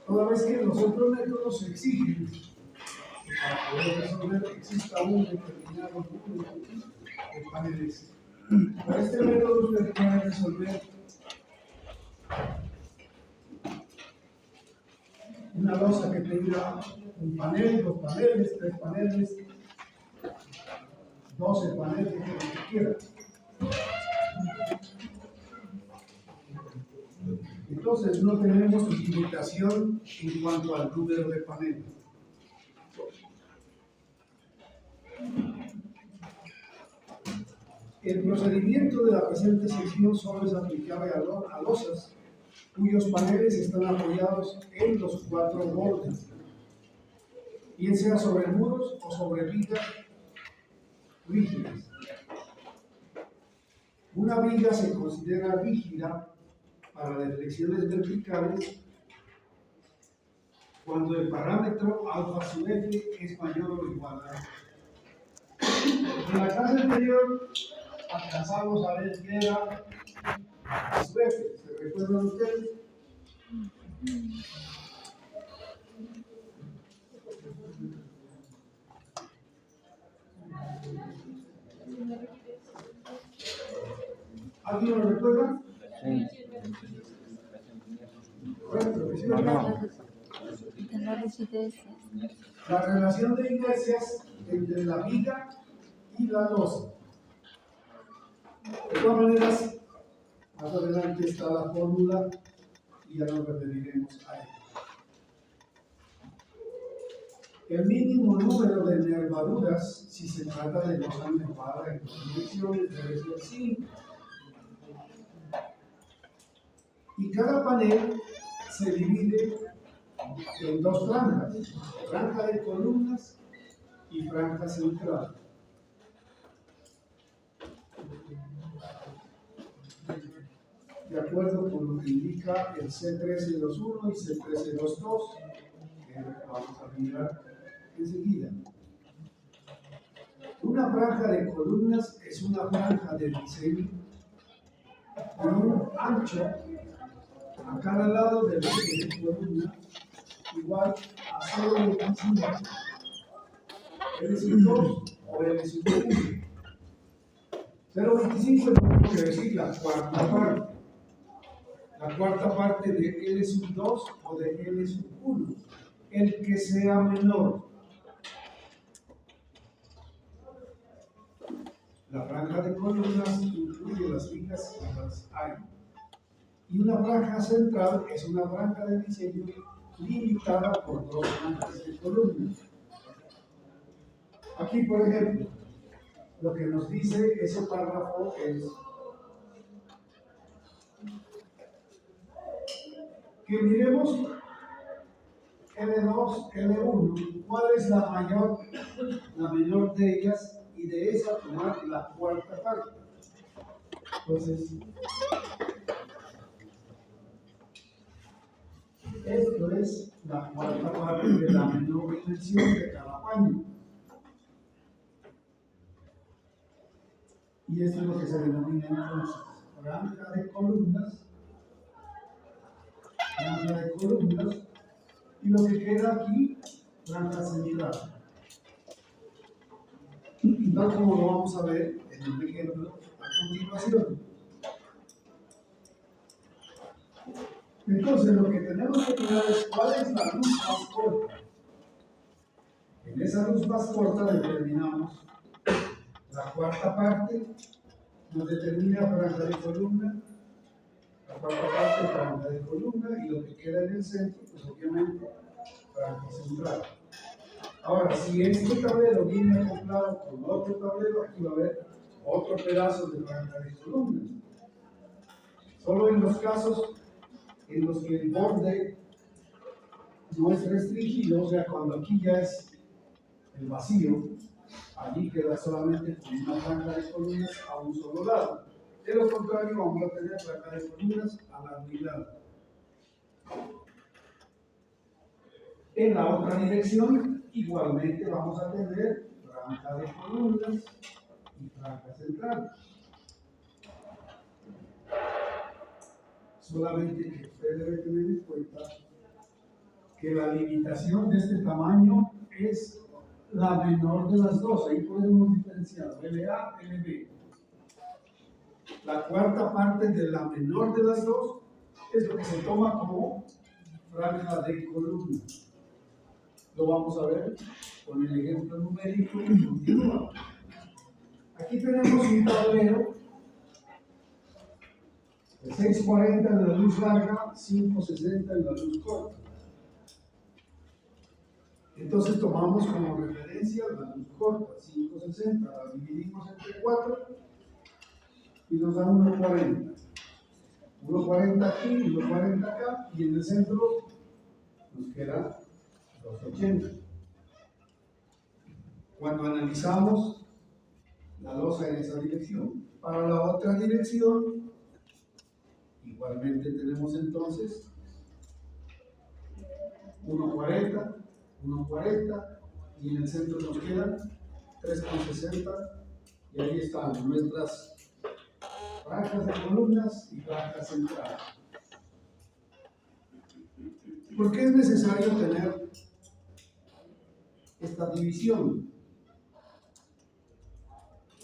Toda vez que los otros métodos exigen que para poder resolver exista un determinado número de paneles. Para este método usted puede resolver una losa que tenga un panel, 2 paneles, 3 paneles, 12 paneles, lo que quiera. Entonces no tenemos limitación en cuanto al número de paneles. El procedimiento de la presente sección solo es aplicable a losas cuyos paneles están apoyados en los 4 bordes, bien sea sobre muros o sobre vigas rígidas. Una viga se considera rígida para deflexiones verticales cuando el parámetro alfa sub f es mayor o igual a f. En la clase anterior alcanzamos a ver qué era sub f. ¿Se recuerdan ustedes? ¿Alguien lo recuerda? Sí. Correcto, que sí lo No. recuerda. En las residencias. La relación de inercias entre la viga y la losa. De todas maneras, más adelante está la fórmula y ya nos referiremos a ella. El mínimo número de nervaduras, si se trata de losa nervada en dos direcciones, debe ser 5. Y cada panel se divide en 2 franjas, franja de columnas y franja central. De acuerdo con lo que indica el C1321 y C1322, que vamos a mirar enseguida. Una franja de columnas es una franja de diseño con un ancho a cada lado del eje de columna igual a 0,25 L2 o L1. 0,25 es lo que quiere decir la cuarta parte. La cuarta parte de L2 o de L1, el que sea menor. La franja de columnas incluye las vigas y las hay. Y una franja central es una franja de diseño limitada por 2 franjas de columnas. Aquí, por ejemplo, lo que nos dice ese párrafo es que miremos L2, L1, cuál es la menor de ellas, y de esa tomar la cuarta parte. Entonces, esto es la cuarta parte de la menor dimensión de cada paño. Y esto es lo que se denomina entonces franja de columnas, y lo que queda aquí, franja central. Y tal como lo vamos a ver en un ejemplo a continuación. Entonces, lo que tenemos que mirar es cuál es la luz más corta. En esa luz más corta determinamos la cuarta parte, nos determina franja de columna, la cuarta parte franja de columna, y lo que queda en el centro, pues obviamente franja central. Ahora, si este tablero viene acoplado con otro tablero, aquí va a haber otro pedazo de franja de columnas. Solo en los casos en los que el borde no es restringido, o sea, cuando aquí ya es el vacío, allí queda solamente con una franja de columnas a un solo lado. De lo contrario, vamos a tener franja de columnas a lado y lado. En la otra dirección, igualmente vamos a tener franja de columnas y franja central. Solamente que usted debe tener en cuenta que la limitación de este tamaño es la menor de las dos. Ahí podemos diferenciar LA, LB. La cuarta parte de la menor de las dos es lo que se toma como franja de columna. Lo vamos a ver con el ejemplo numérico que continúa. Aquí tenemos un tablero de 640 en la luz larga, 560 en la luz corta. Entonces tomamos como referencia la luz corta, 560, la dividimos entre 4 y nos da 140. 140 aquí, 140 acá, y en el centro nos queda 280. Cuando analizamos la losa en esa dirección, para la otra dirección, igualmente tenemos entonces 140, 140, y en el centro nos quedan 3,60, y ahí están nuestras franjas de columnas y franjas centrales. ¿Por qué es necesario tener esta división?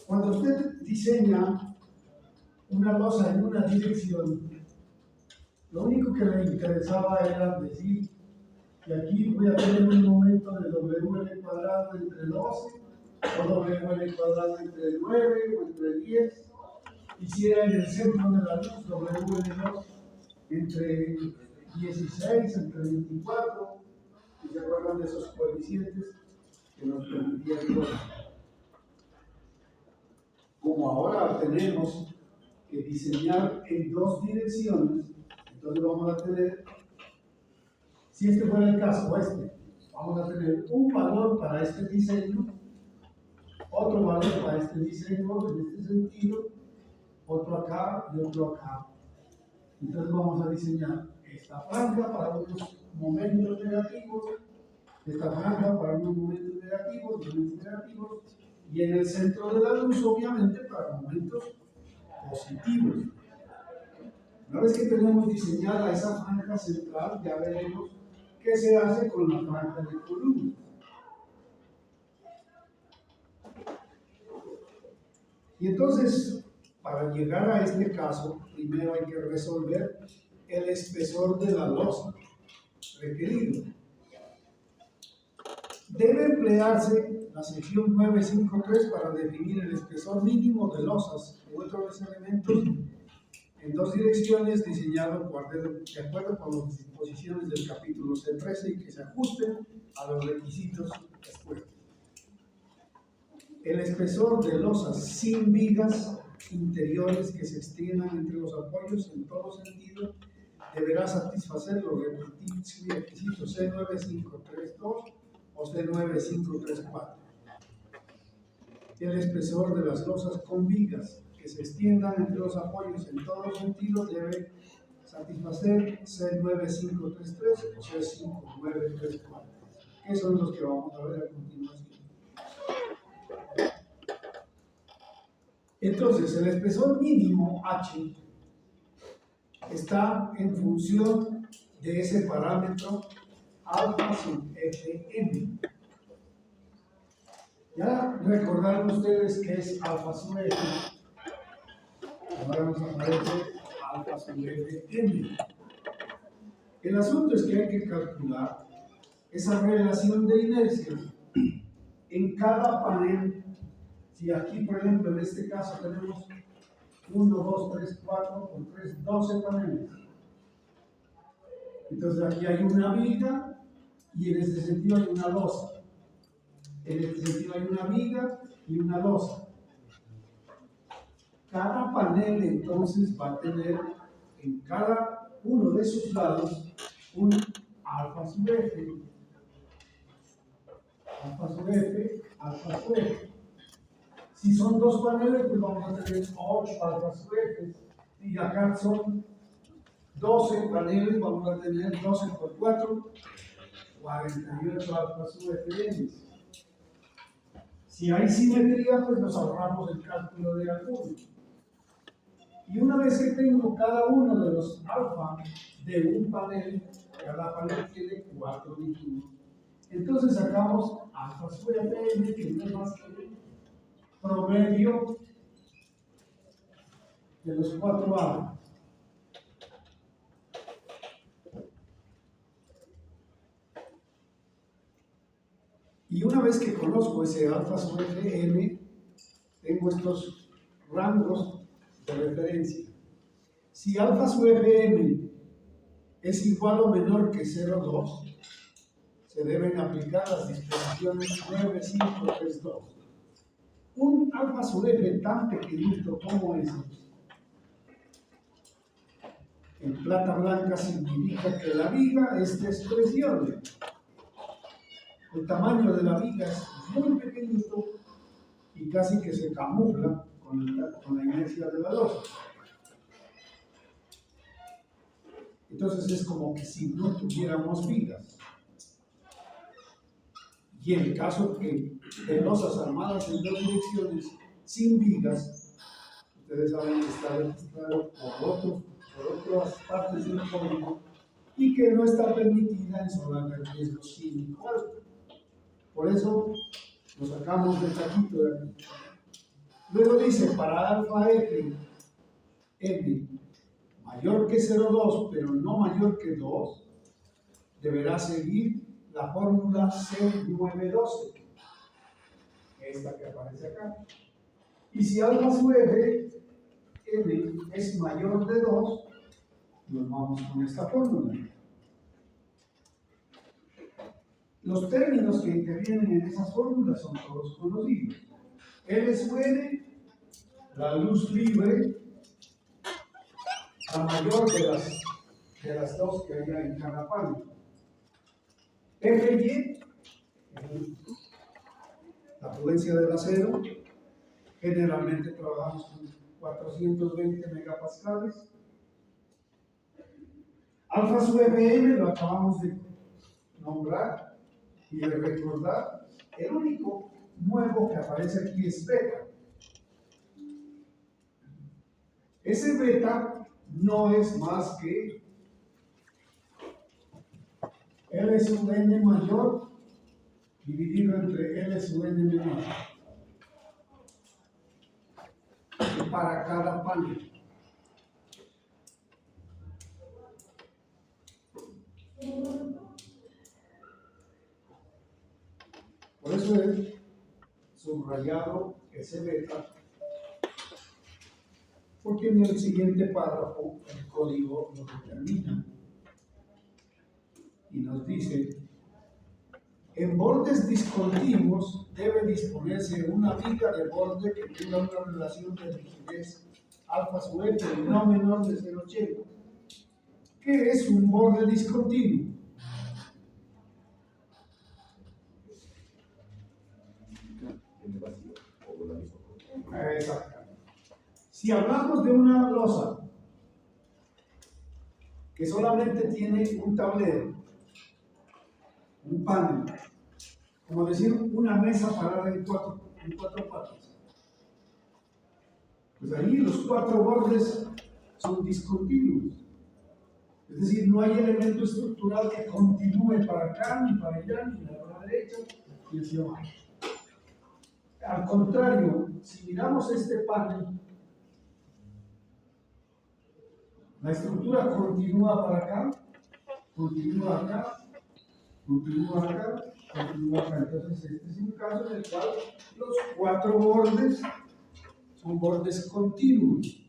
Cuando usted diseña una losa en una dirección, lo único que le interesaba era decir que aquí voy a tener un momento de WL cuadrado entre 12, o WL cuadrado entre 9 o entre 10, y si era en el centro de la luz, WL2 entre 16, entre 24, y se acuerdan de esos coeficientes que nos permitían igualar. Como ahora tenemos que diseñar en dos direcciones, entonces vamos a tener, si este fuera el caso, vamos a tener un valor para este diseño, otro valor para este diseño en este sentido, otro acá y otro acá. Entonces vamos a diseñar esta franja para unos momentos negativos, esta franja para unos momentos negativos, y en el centro de la luz, obviamente, para momentos positivos. Una vez que tenemos diseñada esa franja central, ya veremos qué se hace con la franja de columna. Y entonces, para llegar a este caso, primero hay que resolver el espesor de la losa requerido. Debe emplearse la sección 953 para definir el espesor mínimo de losas u otros elementos en dos direcciones diseñado de acuerdo con las disposiciones del capítulo C13 y que se ajusten a los requisitos expuestos. El espesor de losas sin vigas interiores que se extiendan entre los apoyos en todo sentido deberá satisfacer los requisitos C9532 o C9534. El espesor de las losas con vigas que se extiendan entre los apoyos en todo sentido debe satisfacer C9533 o C5934, que son los que vamos a ver a continuación. Entonces, el espesor mínimo H está en función de ese parámetro alfa sub Fm. Ya recordaron ustedes que es alfa sub F. Ahora nos aparece alfa sub Fm. El asunto es que hay que calcular esa relación de inercia en cada panel. Si aquí, por ejemplo, en este caso tenemos 1, 2, 3, 4, con 3, 12 paneles. Entonces aquí hay una viga y en este sentido hay una losa. En este sentido hay una viga y una losa. Cada panel entonces va a tener en cada uno de sus lados un alfa sub F, alfa sub F, alfa sub F. Si son dos paneles, pues vamos a tener 8 alfa sub F. Y acá son 12 paneles, vamos a tener 12 por 4, 48 alfa sub Fm. Si hay simetría, pues nos ahorramos el cálculo de alguno. Y una vez que tengo cada uno de los alfa de un panel, cada panel tiene 4 dígitos. Entonces sacamos alfa sub fm, que no es más que el promedio de los 4 alfas. Y una vez que conozco ese alfa sub fm, tengo estos rangos de referencia. Si alfa sub fm es igual o menor que 0,2, se deben aplicar las disposiciones 9, 5, 3, 2. Un alfa sub f tan pequeñito como ese, en plata blanca significa que la viga es despreciable. El tamaño de la viga es muy pequeñito y casi que se camufla con la inercia de la losa. Entonces es como que si no tuviéramos vigas. Y en el caso que de losas armadas en 2 direcciones sin vigas, ustedes saben que está registrado por otras partes del código y que no está permitida en zonas de riesgo sísmico alto. Por eso lo sacamos del taquito de aquí. Luego dice, para alfa f, m mayor que 0,2, pero no mayor que 2, deberá seguir la fórmula C912, esta que aparece acá. Y si alfa sub f, m es mayor de 2, nos vamos con esta fórmula. Los términos que intervienen en esas fórmulas son todos conocidos. L sub n, la luz libre, la mayor de las dos que haya en cada panel. Fy, la prudencia del acero, generalmente trabajamos con 420 megapascales. Alfa sub fm lo acabamos de nombrar y de recordar. El único nuevo que aparece aquí es beta. Ese beta no es más que L sub n mayor dividido entre L sub n menor para cada panel. Por eso es subrayado ese beta, porque en el siguiente párrafo el código lo determina y nos dice: en bordes discontinuos debe disponerse una viga de borde que tenga una relación de rigidez alfa sub f no menor de 0,80. ¿Qué es un borde discontinuo? Exactamente. Si hablamos de una losa que solamente tiene un tablero, un panel, como decir una mesa parada en cuatro patas, pues ahí los 4 bordes son discontinuos. Es decir, no hay elemento estructural que continúe para acá, ni para allá, ni para la derecha, ni hacia abajo. Al contrario, si miramos este panel, la estructura continúa para acá, continúa acá, continúa acá, continúa acá. Entonces, este es un caso en el cual los 4 bordes son bordes continuos.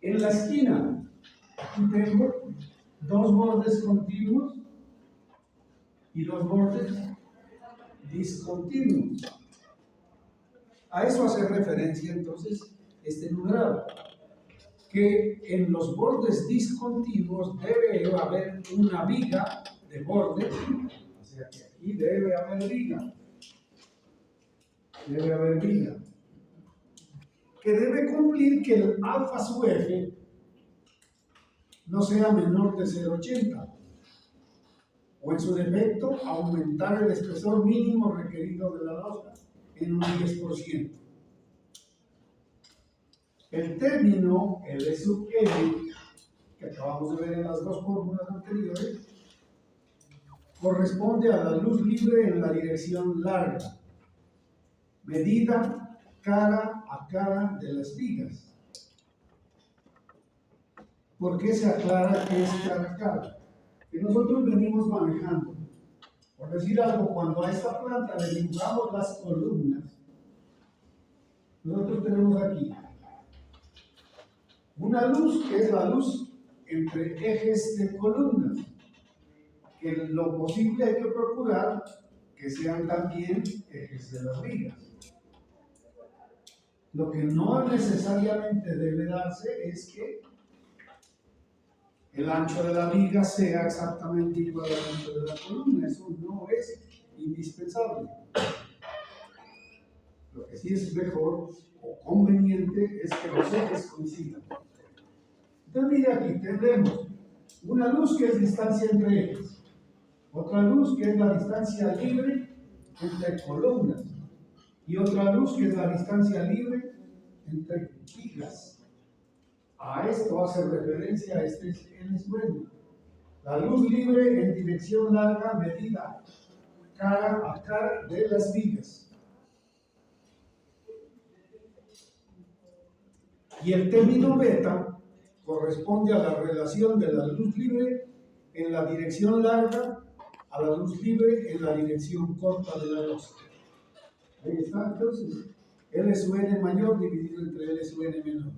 En la esquina, aquí tengo 2 bordes continuos y 2 bordes discontinuos. A eso hace referencia entonces este numerado, que en los bordes discontinuos debe haber una viga de borde, o sea que aquí debe haber viga, que debe cumplir que el alfa sub f no sea menor de 0,80, o en su defecto aumentar el espesor mínimo requerido de la losa en un 10%. El término L sub n que acabamos de ver en las dos fórmulas anteriores, corresponde a la luz libre en la dirección larga, medida cara a cara de las vigas. ¿Por qué se aclara que es cara a cara? Que nosotros venimos manejando, por decir algo, cuando a esta planta le dibujamos las columnas, nosotros tenemos aquí una luz que es la luz entre ejes de columnas, que en lo posible hay que procurar que sean también ejes de las vigas. Lo que no necesariamente debe darse es que el ancho de la viga sea exactamente igual al ancho de la columna. Eso no es indispensable. Lo que sí es mejor o conveniente es que los ejes coincidan. Entonces, mire aquí, tendremos una luz que es distancia entre ejes, otra luz que es la distancia libre entre columnas y otra luz que es la distancia libre entre vigas. A esto hace referencia este SN. La luz libre en dirección larga medida cara a cara de las vigas. Y el término beta corresponde a la relación de la luz libre en la dirección larga a la luz libre en la dirección corta de la luz. Ahí está, entonces, LSUN mayor dividido entre LSUN menor.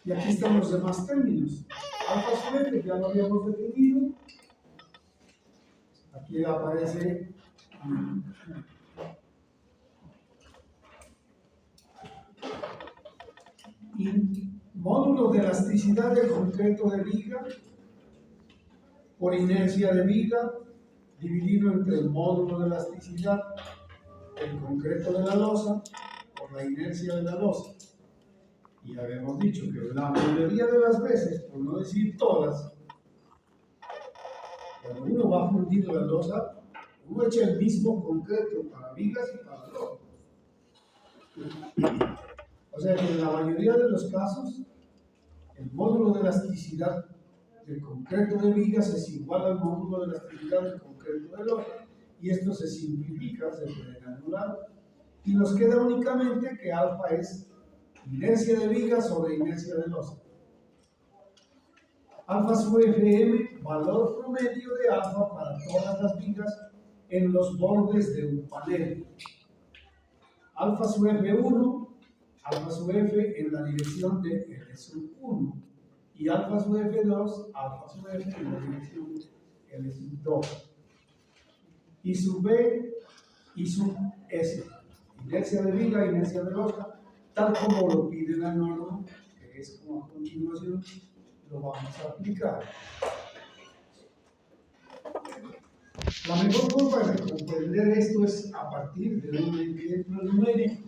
Y aquí están los demás términos. Alfa sub F ya lo habíamos definido. Aquí aparece y módulo de elasticidad del concreto de viga por inercia de viga dividido entre el módulo de elasticidad del concreto de la losa por la inercia de la losa. Y habíamos dicho que la mayoría de las veces, por no decir todas, cuando uno va a fundir la losa, uno echa el mismo concreto para vigas y para losa. O sea que en la mayoría de los casos, el módulo de elasticidad del concreto de vigas es igual al módulo de elasticidad del concreto de losa, y esto se simplifica, se puede anular, y nos queda únicamente que alfa es inercia de viga sobre inercia de losa. Alfa sub Fm, valor promedio de alfa para todas las vigas en los bordes de un panel. Alfa sub F1, alfa sub F en la dirección de L sub 1 y alfa sub F2, alfa sub F en la dirección L sub 2. Y sub B y sub S, inercia de viga, inercia de losa, tal como lo pide la norma, que es como a continuación lo vamos a aplicar. La mejor forma de comprender esto es a partir de un ejemplo numérico.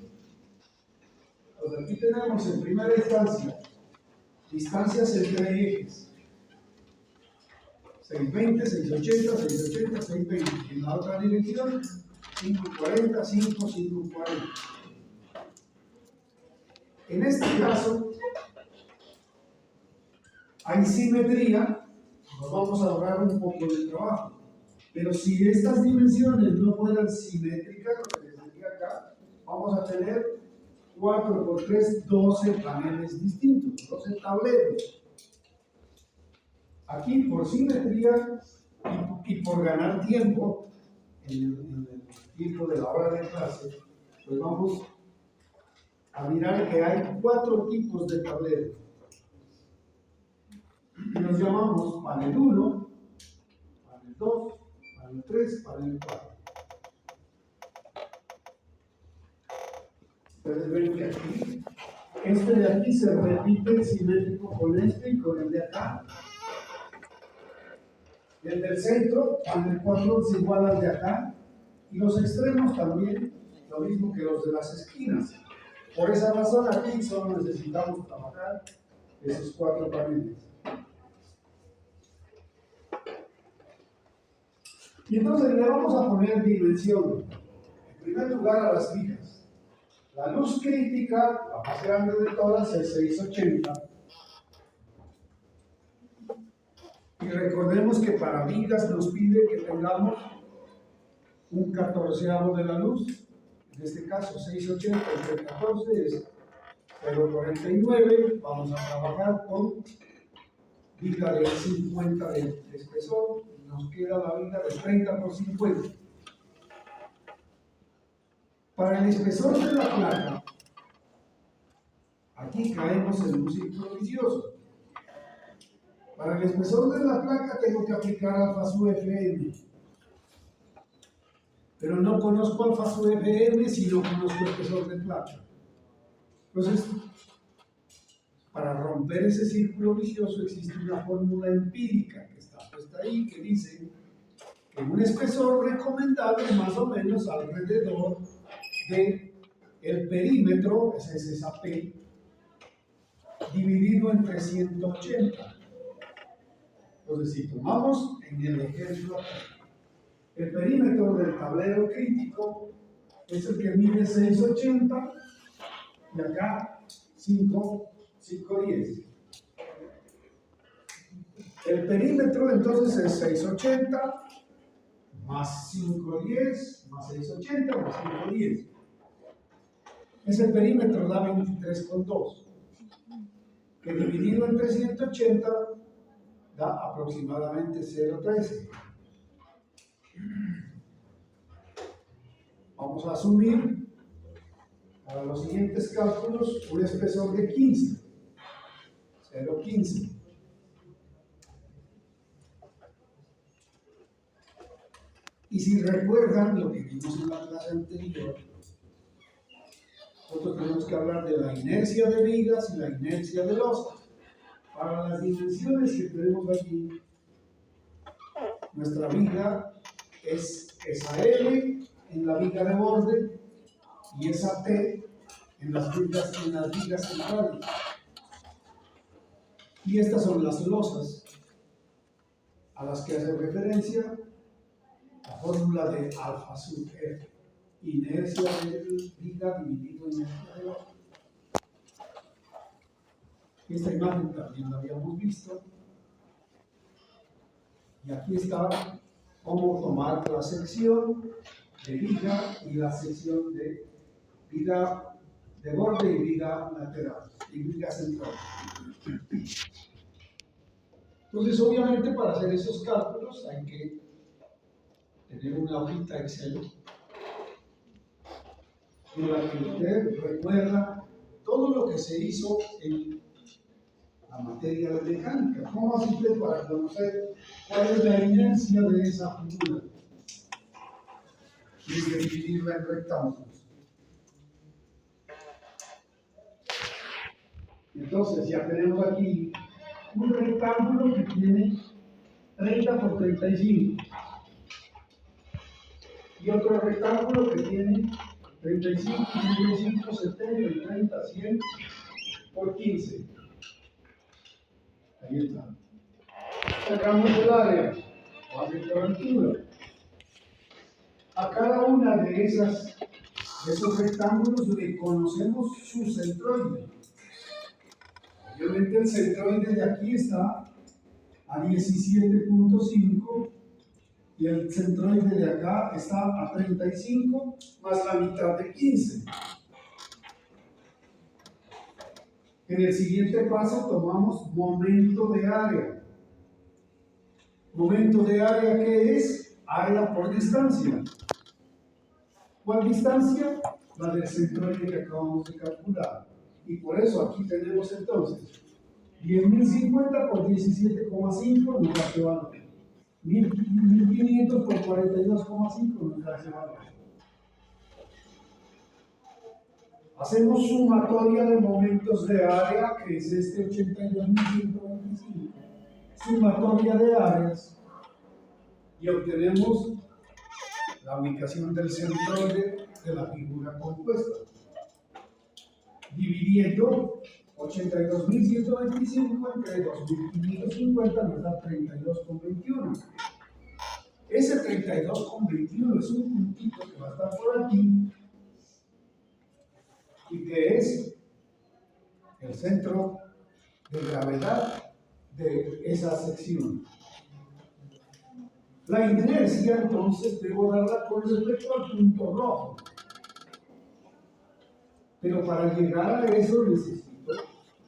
Pues aquí tenemos en primera instancia distancias entre ejes 620, 680, 680, 620. En la otra dirección 540, 5, 540. En este caso hay simetría, nos vamos a ahorrar un poco de trabajo. Pero si estas dimensiones no fueran simétricas, lo que les decía acá, vamos a tener 4 por 3, 12 paneles distintos, 12 tableros. Aquí, por simetría y por ganar tiempo, en el tiempo de la hora de clase, pues vamos a mirar que hay 4 tipos de tableros. Y los llamamos panel 1, panel 2, panel 3, panel 4. Ustedes ven que aquí, este de aquí se repite simétrico con este y con el de acá. El del centro, panel 4, es igual al de acá. Y los extremos también, lo mismo que los de las esquinas. Por esa razón aquí solo necesitamos trabajar esos 4 paneles. Y entonces le vamos a poner dimensión. En primer lugar a las vigas. La luz crítica, la más grande de todas, es 680. Y recordemos que para vigas nos pide que tengamos un 14avo de la luz. En este caso, 680 entre 14 es 0,49. Vamos a trabajar con viga de 50 de espesor. Nos queda la viga de 30 por 50. Para el espesor de la placa, aquí caemos en un círculo vicioso. Para el espesor de la placa tengo que aplicar alfa sub Fm. Pero no conozco alfa sub Fm si no conozco el espesor de placa. Entonces, para romper ese círculo vicioso existe una fórmula empírica que está puesta ahí que dice que un espesor recomendable más o menos alrededor de el perímetro, esa es esa P, dividido entre 180. Entonces, si tomamos en el ejemplo el perímetro del tablero crítico es el que mide 680 y acá 510. El perímetro entonces es 680 más 510 más 680 más 510. Ese perímetro da 23,2, que dividido entre 180 da aproximadamente 0,13. Vamos a asumir para los siguientes cálculos un espesor de 15, 0,15. Y si recuerdan lo que vimos en la clase anterior, nosotros tenemos que hablar de la inercia de vigas y la inercia de losas. Para las dimensiones que tenemos aquí, nuestra viga es esa L en la viga de borde y esa T en las vigas centrales. Y estas son las losas a las que hace referencia la fórmula de alfa sub F. Inercia de viga dividido inercia de losa. Esta imagen también la habíamos visto. Y aquí está cómo tomar la sección de viga y la sección de viga de borde y viga lateral y viga central. Entonces, obviamente, para hacer esos cálculos hay que tener una hojita Excel en la que usted recuerda todo lo que se hizo en la materia de mecánica. ¿Cómo hace usted para conocer cuál es la inercia de esa figura y dividirla en rectángulos? Entonces ya tenemos aquí un rectángulo que tiene 30 por 35 y otro rectángulo que tiene 35, 35, 70, 30, 100 por 15. Ahí está. Sacamos el área, base por altura. A cada una de esos rectángulos le conocemos su centroide. Obviamente el centroide de aquí está a 17,5 y el centroide de acá está a 35 más la mitad de 15. En el siguiente paso tomamos momento de área. Momento de área, ¿qué es? Área por distancia. ¿Cuál distancia? La del centroide que acabamos de calcular. Y por eso aquí tenemos entonces 10.050 por 17,5 nos da ese valor. 1.500 por 42,5 nos da ese valor. Hacemos sumatoria de momentos de área, que es este 82.125. Sumatoria de áreas y obtenemos la ubicación del centroide de la figura compuesta. Dividiendo 82.125 entre 2.550 nos da 32,21. Ese 32,21 es un puntito que va a estar por aquí y que es el centro de gravedad de esa sección. La inercia, entonces, debo darla con respecto al punto rojo. Pero para llegar a eso necesito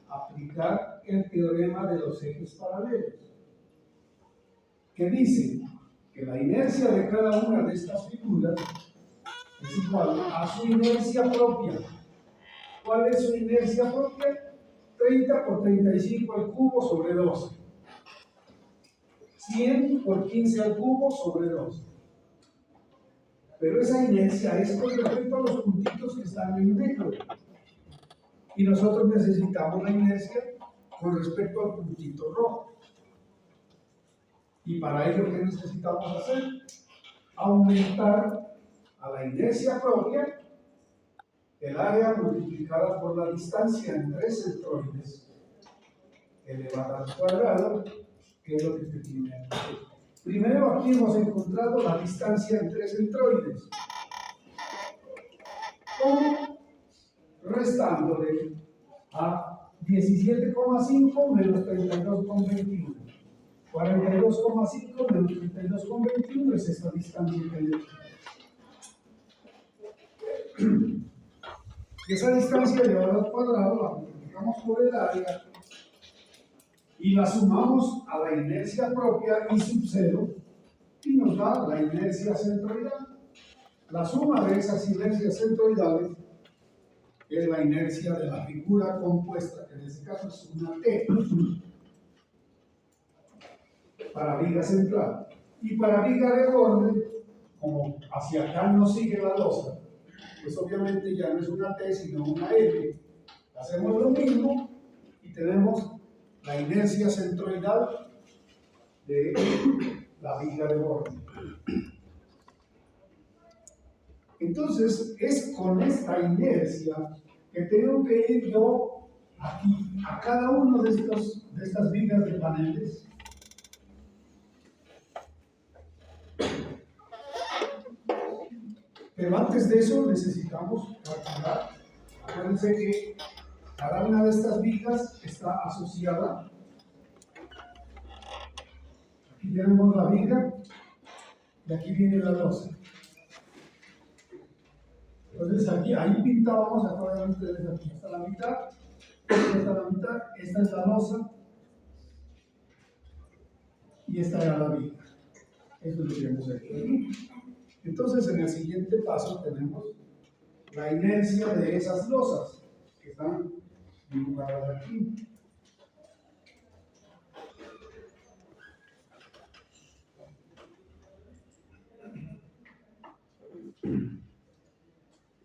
aplicar el teorema de los ejes paralelos, que dice que la inercia de cada una de estas figuras es igual a su inercia propia. ¿Cuál es su inercia propia? 30 por 35 al cubo sobre 12. 100 por 15 al cubo sobre 12. Pero esa inercia es con respecto a los puntitos que están en medio. Y nosotros necesitamos la inercia con respecto al puntito rojo. Y para ello, ¿qué necesitamos hacer? Aumentar a la inercia propia el área multiplicada por la distancia entre centroides elevada al cuadrado, que es lo que se tiene aquí. Primero, aquí hemos encontrado la distancia entre centroides. ¿Cómo? Restándole a 17,5 menos 32,21. 42,5 menos 32,21 es esta distancia que hay aquí. Y esa distancia elevada al cuadrado la multiplicamos por el área y la sumamos a la inercia propia y sub 0 y nos da la inercia centroidal. La suma de esas inercias centroidales es la inercia de la figura compuesta, que en este caso es una T, para viga central. Y para viga de borde, como hacia acá no sigue la losa, pues obviamente ya no es una T, sino una L. Hacemos lo mismo y tenemos la inercia centroidal de la viga de borde. Entonces, es con esta inercia que tengo que ir yo aquí, a cada uno de estas vigas de paneles. Pero antes de eso necesitamos calcular. Acuérdense que cada una de estas vigas está asociada. Aquí tenemos la viga y aquí viene la losa. Entonces aquí, ahí pintábamos, acuérdense ustedes, aquí está la mitad, esta está la mitad, esta es la losa y esta era la viga. Eso es lo que hemos hecho aquí. Entonces en el siguiente paso tenemos la inercia de esas losas que están dibujadas aquí.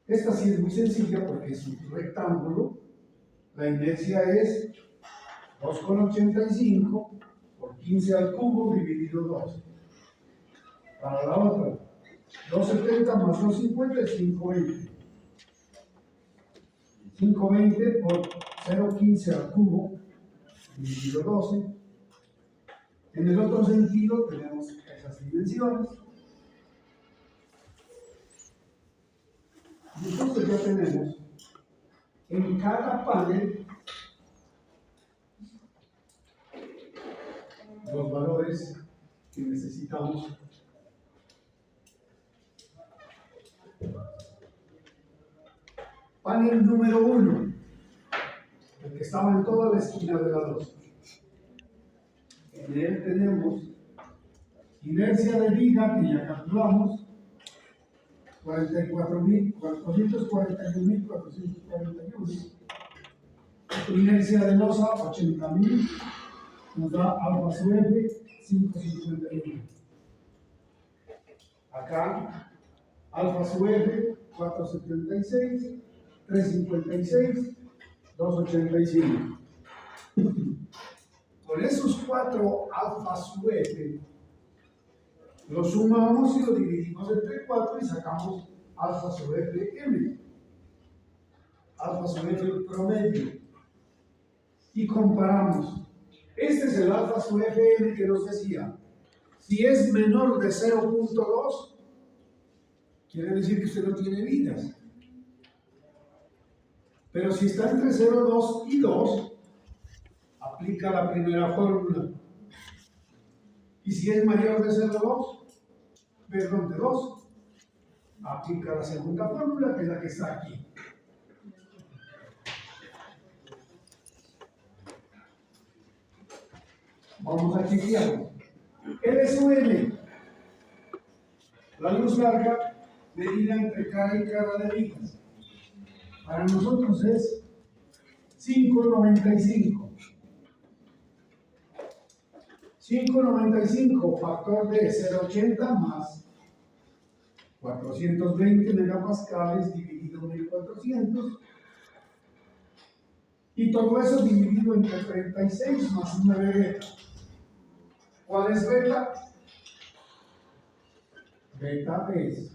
Esta sí es muy sencilla porque es un rectángulo. La inercia es 2,85 por 15 al cubo dividido 12. Para la otra, 270 más 250 es 520. 520 por 0,15 al cubo dividido 12. En el otro sentido tenemos esas dimensiones. Y entonces ya tenemos en cada panel los valores que necesitamos. Panel número 1, el que estaba en toda la esquina de la 2. En él tenemos inercia de viga, que ya calculamos, 441.441. Inercia de losa, 80.000. Nos da alfa sub F, 551. Acá, alfa sub F, 476, 356, 285. Con esos 4 alfa sub F, lo sumamos y lo dividimos entre 4 y sacamos alfa sub F M. Alfa sub F promedio. Y comparamos. Este es el alfa sub Fm que nos decía, si es menor de 0.2, quiere decir que usted no tiene vigas. Pero si está entre 0,2 y 2, aplica la primera fórmula. Y si es mayor de 0,2, perdón, de 2, aplica la segunda fórmula, que es la que está aquí. Vamos a chequear. L sub L, la luz larga medida entre cara y cara de vigas. Para nosotros es 5,95. 5,95 factor de 0,80 más 420 megapascales dividido 1400. Y todo eso dividido entre 36 más 9 beta. ¿Cuál es beta? Beta es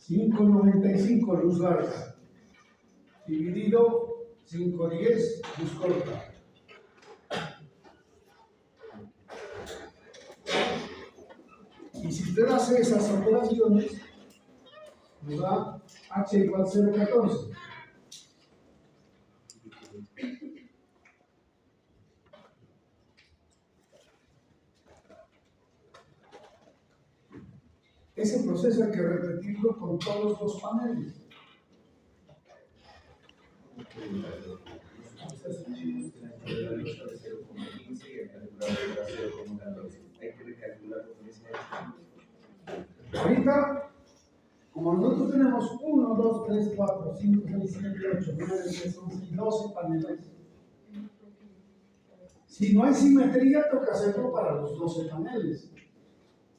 5,95 luz larga dividido 5,10 luz corta. Y si usted hace esas operaciones, nos da H igual 0,14. Ese proceso hay que repetirlo con todos los paneles. Ahorita, como nosotros tenemos 1, 2, 3, 4, 5, 6, 7, 8, 9, 10, 11 y 12 paneles, si no hay simetría, toca hacerlo para los 12 paneles.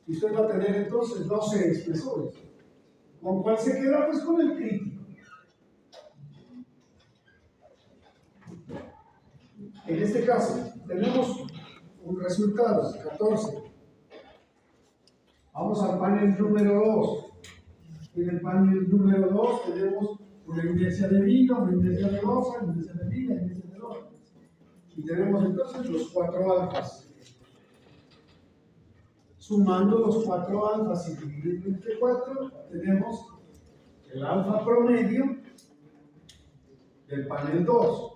Y usted va a tener entonces 12 espesores. ¿Con cuál se queda? Pues con el crítico. En este caso, tenemos un resultado, 14. Vamos al panel número 2. En el panel número 2 tenemos una inercia de viga, una inercia de losa, una inercia de viga, una inercia de losa. Y tenemos entonces los 4 alfas. Sumando los 4 alfas y dividiendo entre 4, tenemos el alfa promedio del panel 2,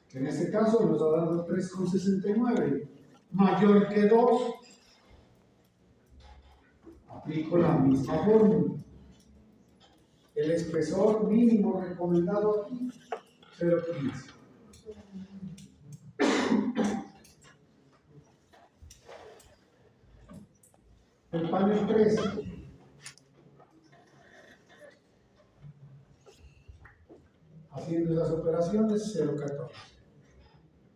que en este caso nos ha dado 3,69, mayor que 2, aplico la misma fórmula. El espesor mínimo recomendado aquí, 0,15. El panel 3. Haciendo esas operaciones, 0,14.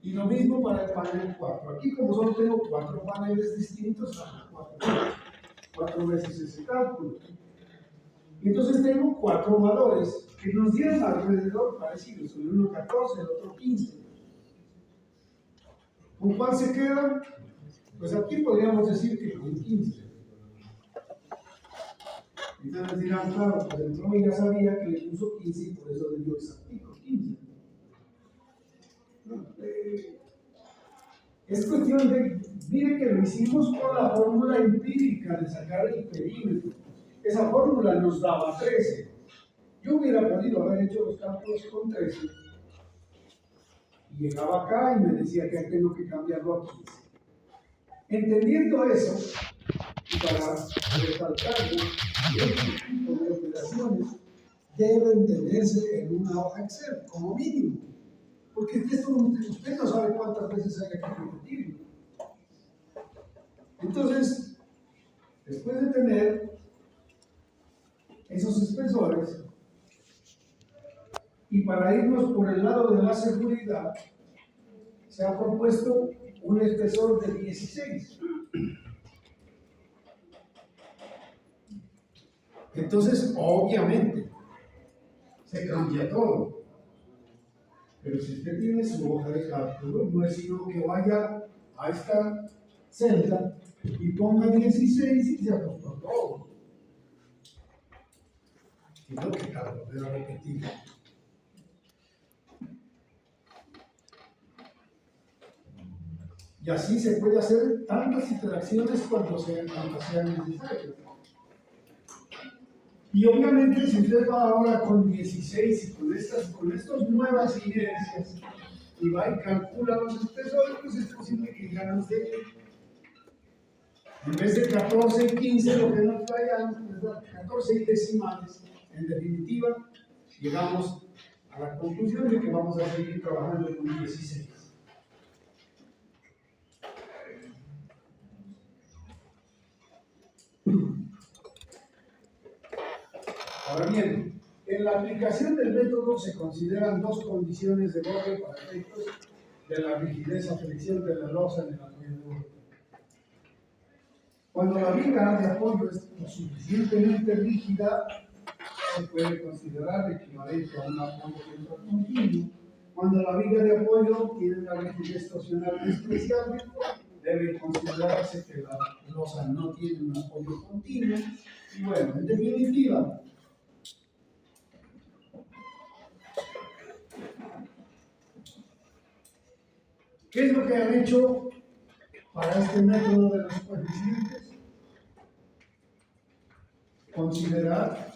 Y lo mismo para el panel 4. Aquí, como solo tengo 4 paneles distintos, 4 veces ese cálculo. Y entonces tengo 4 valores que nos dieron alrededor parecidos. Uno 14, el otro 15. ¿Con cuál se queda? Pues aquí podríamos decir que con 15. Entonces dirán, claro, pues el profe ya sabía que le puso 15 y por eso le dio exactico 15. Es cuestión de, mire que lo hicimos con la fórmula empírica de sacar el perímetro. Esa fórmula nos daba 13. Yo hubiera podido haber hecho los cálculos con 13. Y llegaba acá y me decía que tengo que cambiarlo a 15. Entendiendo eso, y para resaltarlo, este tipo de operaciones deben tenerse en una hoja Excel, como mínimo. Porque esto usted no sabe cuántas veces hay que repetirlo. Entonces, después de tener esos espesores, y para irnos por el lado de la seguridad, se ha propuesto un espesor de 16. Entonces, obviamente, se cambia todo. Pero si usted tiene su hoja de cálculo, no es sino que vaya a esta celda y ponga 16 y se ajustó todo. Y no que tal, volver a repetir. Y así se puede hacer tantas interacciones cuanto sean necesarias. Y obviamente si usted va ahora con 16 y con estas nuevas inercias y va y calcula los espesores, pues es posible que ya nos dé, en vez de 14 y 15, lo que nos traían, 14 y decimales. En definitiva, llegamos a la conclusión de que vamos a seguir trabajando con 16. Ahora bien, en la aplicación del método se consideran dos condiciones de borde para efectos de la rigidez o fricción de la losa en el apoyo de borde. Cuando la viga de apoyo es lo suficientemente rígida, se puede considerar equivalente a un apoyo continuo. Cuando la viga de apoyo tiene una rigidez torsional despreciable, debe considerarse que la losa no tiene un apoyo continuo. Y bueno, en definitiva, ¿qué es lo que han hecho para este método de los coeficientes? Considerar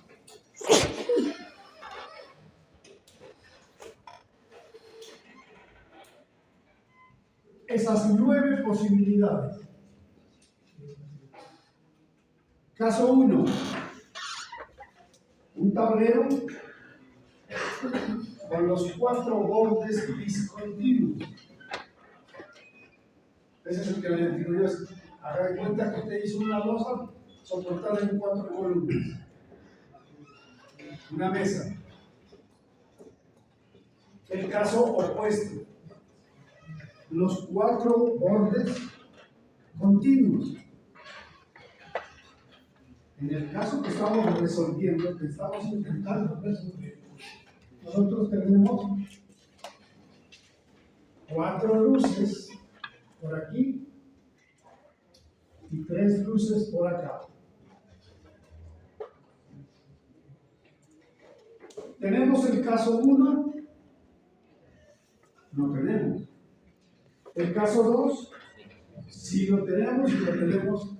esas 9 posibilidades. Caso 1, un tablero con los 4 bordes discontinuos. Ese es el que le digo yo. Haga de cuenta que usted hizo una losa soportada en 4 columnas. Una mesa. El caso opuesto. Los 4 bordes continuos. En el caso que estamos resolviendo, que estamos intentando resolver, nosotros tenemos 4 luces por aquí y 3 luces por acá. ¿Tenemos el caso 1? No tenemos. El caso 2, sí lo tenemos y lo tenemos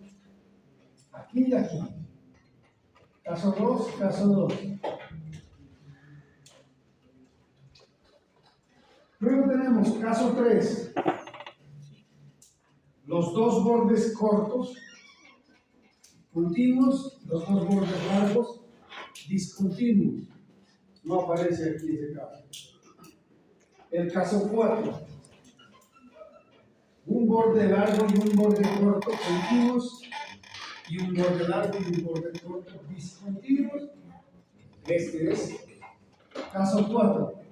aquí y aquí. Caso 2, caso 2. Luego tenemos caso 3. Los 2 bordes cortos, continuos, los 2 bordes largos, discontinuos. No aparece aquí ese caso. El caso 4. Un borde largo y un borde corto continuos, y un borde largo y un borde corto discontinuos. Este es caso 4.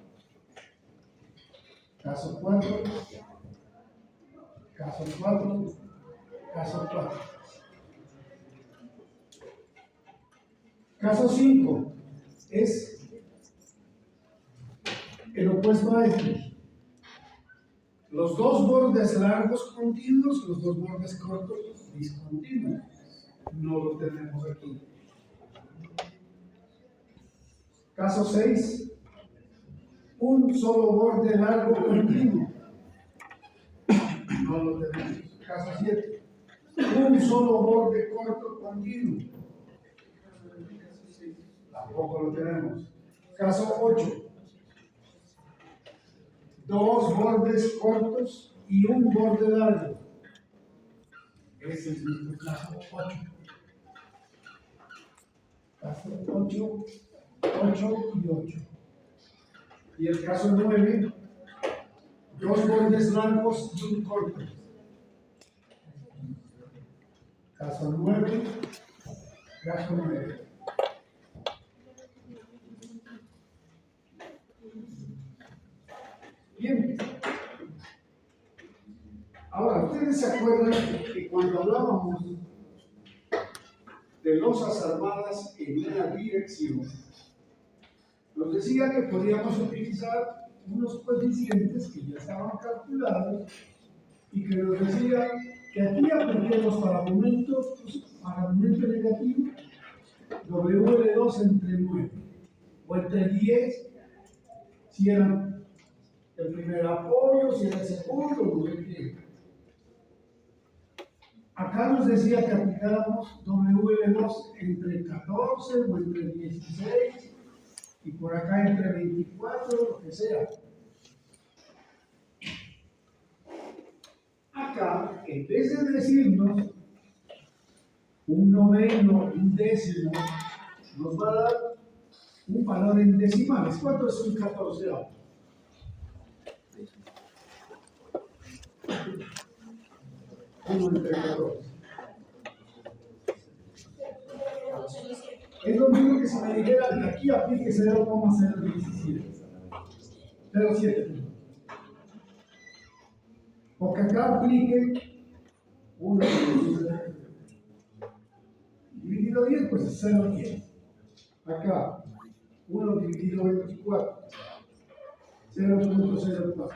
Caso 4. Caso 4. Caso 4. Caso 5 es el opuesto a este. Los 2 bordes largos continuos, los 2 bordes cortos discontinuos. No lo tenemos aquí. Caso 6. Un solo borde largo continuo. No lo tenemos. Caso 7. Un solo borde corto continuo. Tampoco lo tenemos. Caso 8. 2 bordes cortos y un borde largo. Ese es nuestro caso 8. Caso 8, 8 y 8. Y el caso 9, 2 bordes largos y un corto. Caso 9, caso 9. Bien. Ahora, ustedes se acuerdan que cuando hablábamos de losas armadas en una dirección, nos decía que podíamos utilizar unos coeficientes que ya estaban calculados y que nos decía que aquí apliquemos para momento negativo WL2 entre 9 o entre 10 si era el primer apoyo, si era el segundo, no sé qué. Acá nos decía que aplicáramos WL2 entre 14 o entre 16 y por acá entre 24, lo que sea. Acá, en vez de decirnos un noveno, un décimo, nos va a dar un valor en decimales. ¿Cuánto es un 14avo? Uno entre 14. Es lo mismo que si me dijera que aquí aplique 0,017. 0,7. Porque acá aplique 1 dividido 10, pues es 0,10. Acá, 1 dividido 24, 0,04.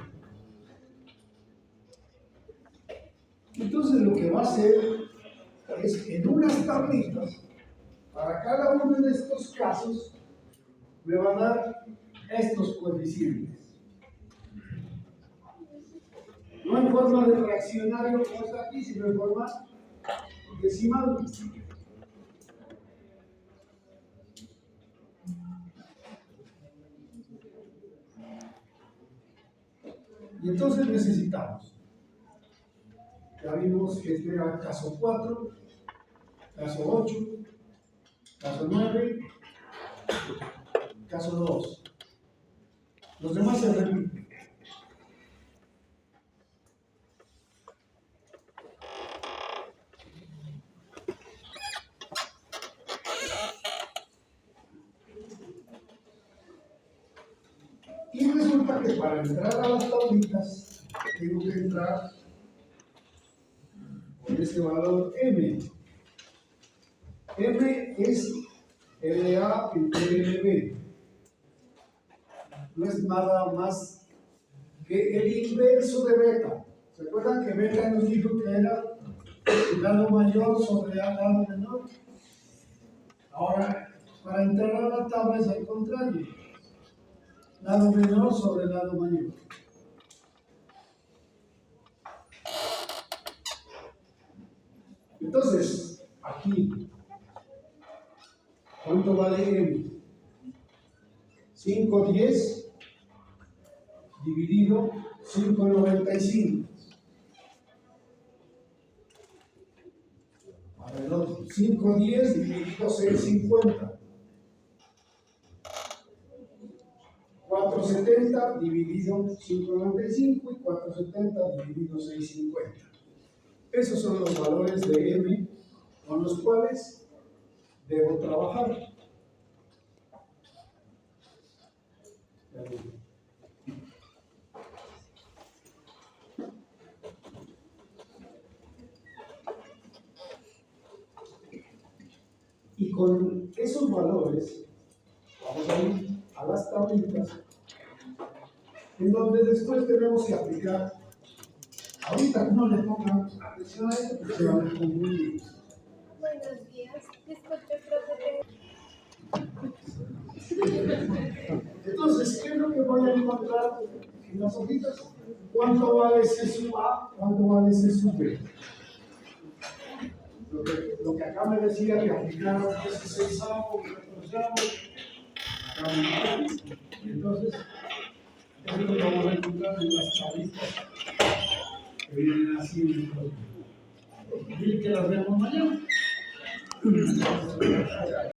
Entonces lo que va a hacer es en unas tablitas, para cada uno de estos casos, me va a dar estos coeficientes. No en forma de fraccionario como está aquí, sino en forma decimal. Y entonces necesitamos, ya vimos que este era caso 4, caso 8, caso 9, caso 2. Los demás se repiten. Y resulta que para entrar a las tablitas tengo que entrar con ese valor M. M es LA entre LB. No es nada más que el inverso de beta. ¿Se acuerdan que beta nos dijo que era el lado mayor sobre el lado menor? Ahora, para entrar a la tabla es al contrario. Lado menor sobre lado mayor. Entonces, aquí, ¿cuánto vale M? 5,10 dividido 5,95. A ver, el otro. 5,10 dividido 6,50. 4,70 dividido 5,95 y 4,70 dividido 6,50. Esos son los valores de M con los cuales debo trabajar. Y con esos valores vamos a ir a las tablitas en donde después tenemos que aplicar. Ahorita no le pongan atención a esto porque se van a confundir. Buenos días, disculpe, profe. Entonces, ¿qué es lo que voy a encontrar en las hojitas? ¿Cuánto vale C sub A? ¿Cuánto vale C sub B? Lo que acá me decía que aplicaron ese 6 avos, 14 avos, acá me dice. Entonces, eso lo vamos a encontrar en las tablitas que vienen así en el código. Y que las vemos mañana.